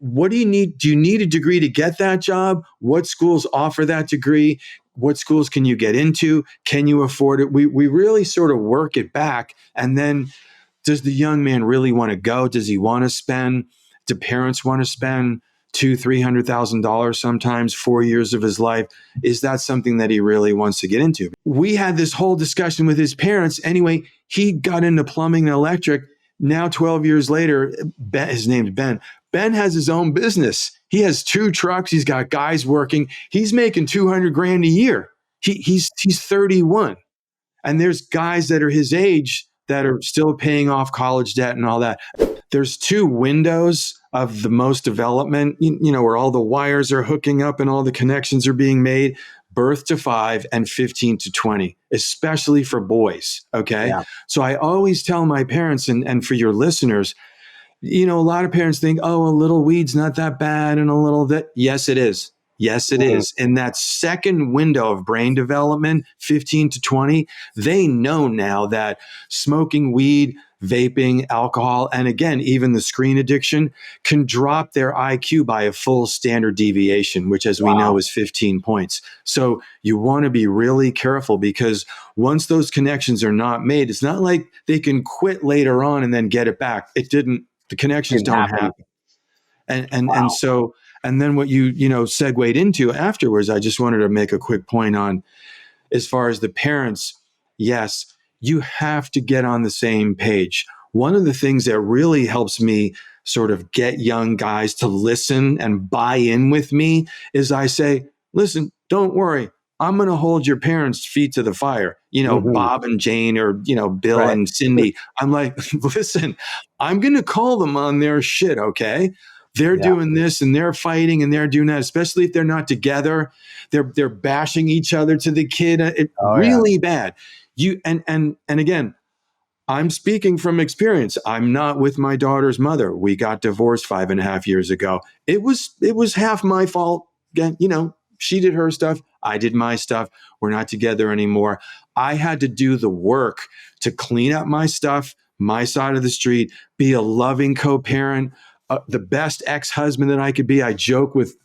what do you need? Do you need a degree to get that job? What schools offer that degree? What schools can you get into? Can you afford it? We really sort of work it back. And then does the young man really want to go? Does he want to spend? Do parents want to spend $200,000-$300,000 sometimes 4 years of his life? Is that something that he really wants to get into? We had this whole discussion with his parents. Anyway, he got into plumbing and electric. Now, 12 years later, his name's Ben. Ben has his own business. He has 2 trucks. He's got guys working. He's making $200,000 a year. He's 31. And there's guys that are his age that are still paying off college debt and all that. There's 2 windows of the most development, where all the wires are hooking up and all the connections are being made: birth to 5 and 15 to 20, especially for boys. Okay. Yeah. So I always tell my parents, and for your listeners, a lot of parents think, oh, a little weed's not that bad and a little that. Yes, it is. Yes, it is. In that second window of brain development, 15 to 20, they know now that smoking weed, vaping, alcohol, and again, even the screen addiction can drop their IQ by a full standard deviation, which, as we know, is 15 points. So you want to be really careful, because once those connections are not made, it's not like they can quit later on and then get it back. The connections don't happen. And then what you segued into afterwards, I just wanted to make a quick point on, as far as the parents. Yes, you have to get on the same page. One of the things that really helps me sort of get young guys to listen and buy in with me is I say, listen, don't worry. I'm going to hold your parents' feet to the fire. Bob and Jane, or, Bill and Cindy. I'm like, listen, I'm going to call them on their shit. Okay. They're doing this and they're fighting and they're doing that, especially if they're not together. They're bashing each other to the kid. Really bad. And again, I'm speaking from experience. I'm not with my daughter's mother. We got divorced 5.5 years ago. It was half my fault. Again, she did her stuff. I did my stuff. We're not together anymore. I had to do the work to clean up my stuff, my side of the street, be a loving co-parent, the best ex-husband that I could be. I joke with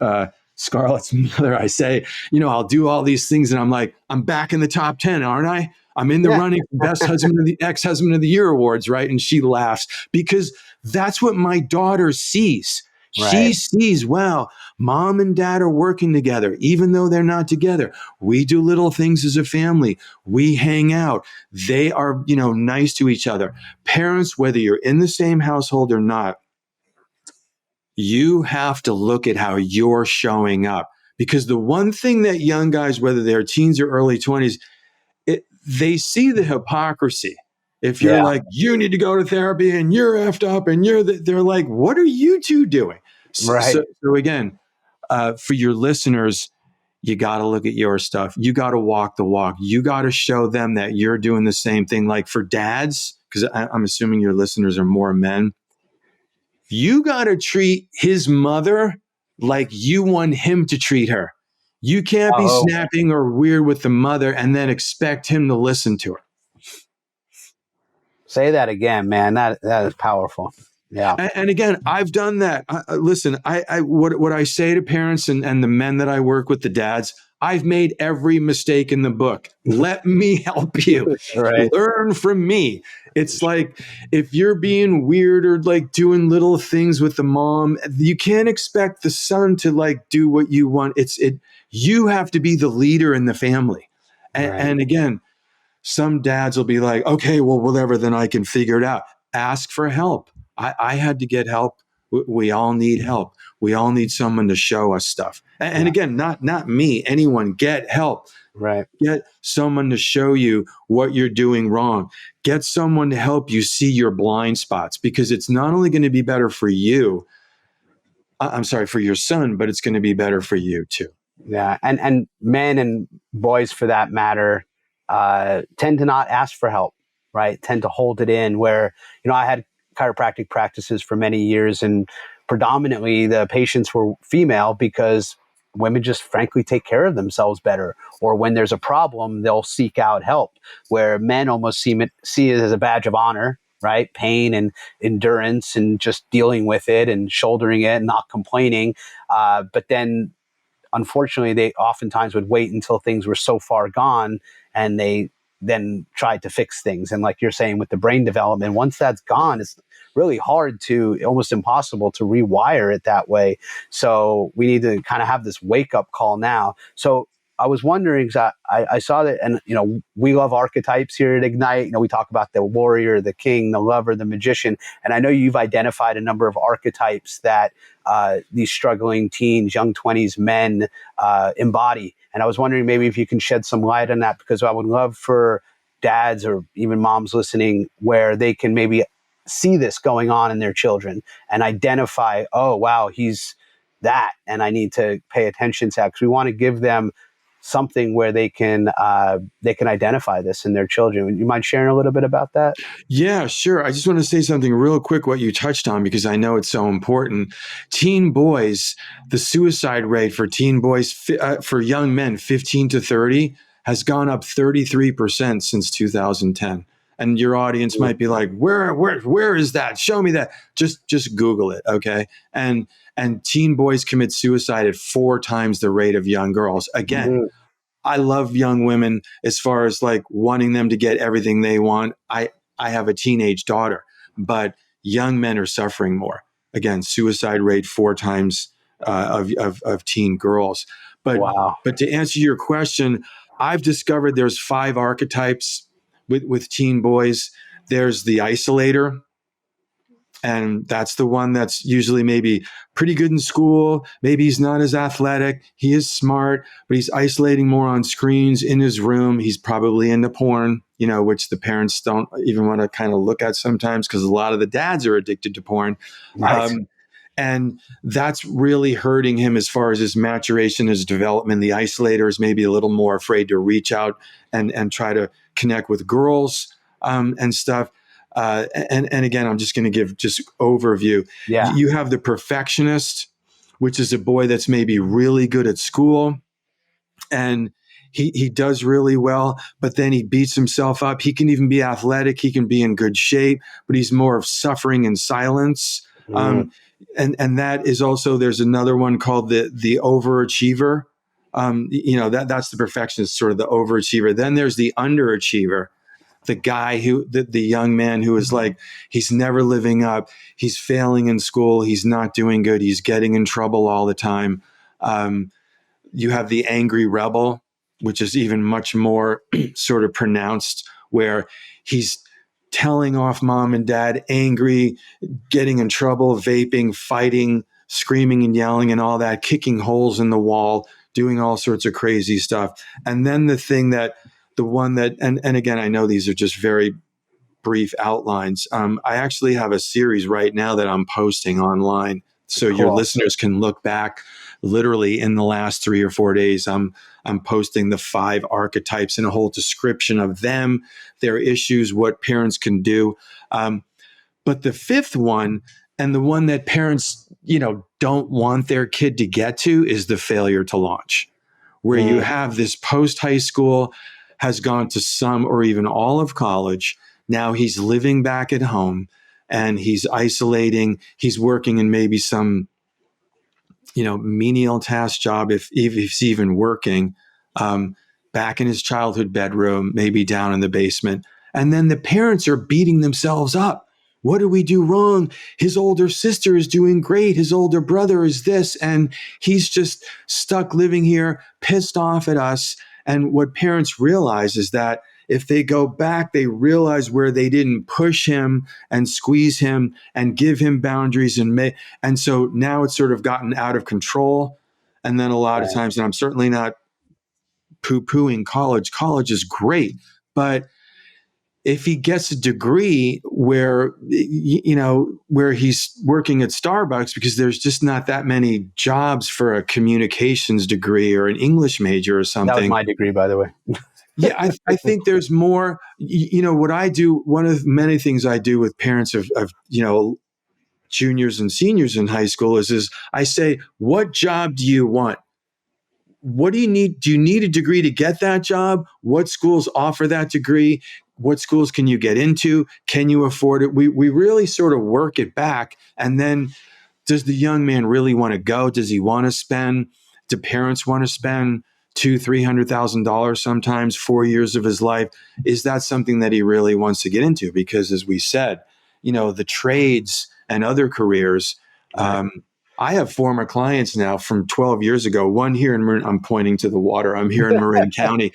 Scarlett's mother. I say, I'll do all these things, and I'm like, I'm back in the top 10, aren't I? I'm in the running for best husband of the ex-husband of the year awards, right? And she laughs, because that's what my daughter sees. Right. She sees, wow, mom and dad are working together, even though they're not together. We do little things as a family. We hang out. They are, nice to each other. Parents, whether you're in the same household or not, you have to look at how you're showing up, because the one thing that young guys, whether they're teens or early 20s, they see the hypocrisy. If you're like, you need to go to therapy and you're effed up and they're like, what are you two doing? Right. So again, for your listeners, you got to look at your stuff. You got to walk the walk. You got to show them that you're doing the same thing. Like for dads, because I'm assuming your listeners are more men, you got to treat his mother like you want him to treat her. You can't be snapping or weird with the mother and then expect him to listen to her. Say that again, man. That is powerful. Yeah. And again, I've done that. Listen, what I say to parents and the men that I work with, the dads, I've made every mistake in the book. Let me help you. Right. Learn from me. It's like, if you're being weird or like doing little things with the mom, you can't expect the son to like do what you want. You have to be the leader in the family. And again, some dads will be like, okay, well, whatever, then I can figure it out. Ask for help. I had to get help. We all need help. We all need someone to show us stuff. And again, not me, anyone, get help. Right. Get someone to show you what you're doing wrong. Get someone to help you see your blind spots, because it's not only going to be better for you, for your son, but it's going to be better for you too. Yeah. And men and boys, for that matter, tend to not ask for help, right? Tend to hold it in, where, I had chiropractic practices for many years, and predominantly the patients were female, because women just frankly take care of themselves better, or when there's a problem, they'll seek out help, where men almost see it as a badge of honor right? Pain and endurance and just dealing with it and shouldering it and not complaining. But then unfortunately, they oftentimes would wait until things were so far gone and they then tried to fix things. And like you're saying with the brain development, once that's gone, it's really hard to, almost impossible to rewire it that way. So we need to kind of have this wake up call now. So I was wondering, 'cause I saw that, and we love archetypes here at Ignite. We talk about the warrior, the king, the lover, the magician, and I know you've identified a number of archetypes that these struggling teens, young 20s men embody. And I was wondering maybe if you can shed some light on that, because I would love for dads or even moms listening where they can maybe see this going on in their children and identify, oh, wow, he's that, and I need to pay attention to that, because we want to give them something where they can identify this in their children. Would you mind sharing a little bit about that? Yeah, sure. I just want to say something real quick, what you touched on, because I know it's so important. Teen boys, the suicide rate for teen boys, for young men 15 to 30, has gone up 33% since 2010. And your audience might be like, where is that? Show me that. Just Google it, okay? And teen boys commit suicide at 4 times the rate of young girls. Again, Mm-hmm. I love young women as far as like wanting them to get everything they want. I have a teenage daughter, but young men are suffering more. Again, suicide rate 4 times of teen girls. But Wow. but to answer your question, I've discovered there's 5 archetypes with teen boys. There's the isolator, and that's the one that's usually maybe pretty good in school. Maybe he's not as athletic. He is smart, but he's isolating more on screens in his room. He's probably into porn, which the parents don't even want to kind of look at sometimes, because a lot of the dads are addicted to porn. Right. And that's really hurting him as far as his maturation, his development. The isolator is maybe a little more afraid to reach out and try to connect with girls and stuff. And again, I'm just going to give just overview. Yeah. You have the perfectionist, which is a boy that's maybe really good at school, and he does really well, but then he beats himself up. He can even be athletic. He can be in good shape, but he's more of suffering in silence. Mm. And that is also, there's another one called the overachiever. That's the perfectionist, sort of the overachiever. Then there's the underachiever, the guy the young man who is like, he's never living up. He's failing in school. He's not doing good. He's getting in trouble all the time. You have the angry rebel, which is even much more sort of pronounced, where he's telling off mom and dad, angry, getting in trouble, vaping, fighting, screaming and yelling and all that, kicking holes in the wall, doing all sorts of crazy stuff. And then the one that, and again, I know these are just very brief outlines. I actually have a series right now that I'm posting online, so your Cool. listeners can look back. Literally in the last 3 or 4 days, I'm posting the 5 archetypes and a whole description of them, their issues, what parents can do. But the 5th one, and the one that parents, don't want their kid to get to, is the failure to launch, where you Mm. have this post high school, has gone to some or even all of college. Now he's living back at home and he's isolating. He's working in maybe some, menial task job, if he's even working, back in his childhood bedroom, maybe down in the basement. And then the parents are beating themselves up. What did we do wrong? His older sister is doing great. His older brother is this, and he's just stuck living here, pissed off at us. And what parents realize is that if they go back, they realize where they didn't push him and squeeze him and give him boundaries. And so now it's sort of gotten out of control. And then a lot of Right. times, and I'm certainly not poo-pooing college. College is great, but if he gets a degree where where he's working at Starbucks because there's just not that many jobs for a communications degree or an English major or That was something. my degree, by the way. Yeah, I think there's more. What I do, one of many things I do with parents of juniors and seniors in high school is I say, what job do you want? what do you need? Do you need a degree to get that job? What schools offer that degree? What schools can you get into? Can you afford it? We really sort of work it back. And then does the young man really want to go? Does he want to spend? Do parents want to spend $200,000-$300,000 sometimes 4 years of his life? Is that something that he really wants to get into? Because as we said, the trades and other careers, I have former clients now from 12 years ago. One here in I'm pointing to the water. I'm here in Marin County.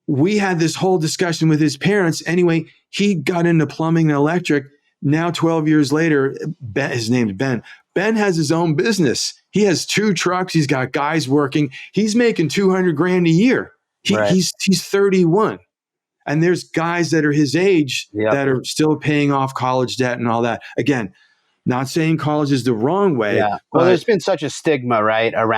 We had this whole discussion with his parents. Anyway, he got into plumbing and electric. Now, 12 years later, his name's Ben. Ben has his own business. He has 2 trucks. He's got guys working. He's making $200,000 a year. He's 31. And there's guys that are his age that are still paying off college debt and all that. Again, not saying college is the wrong way. Yeah. Well, there's been such a stigma, right, around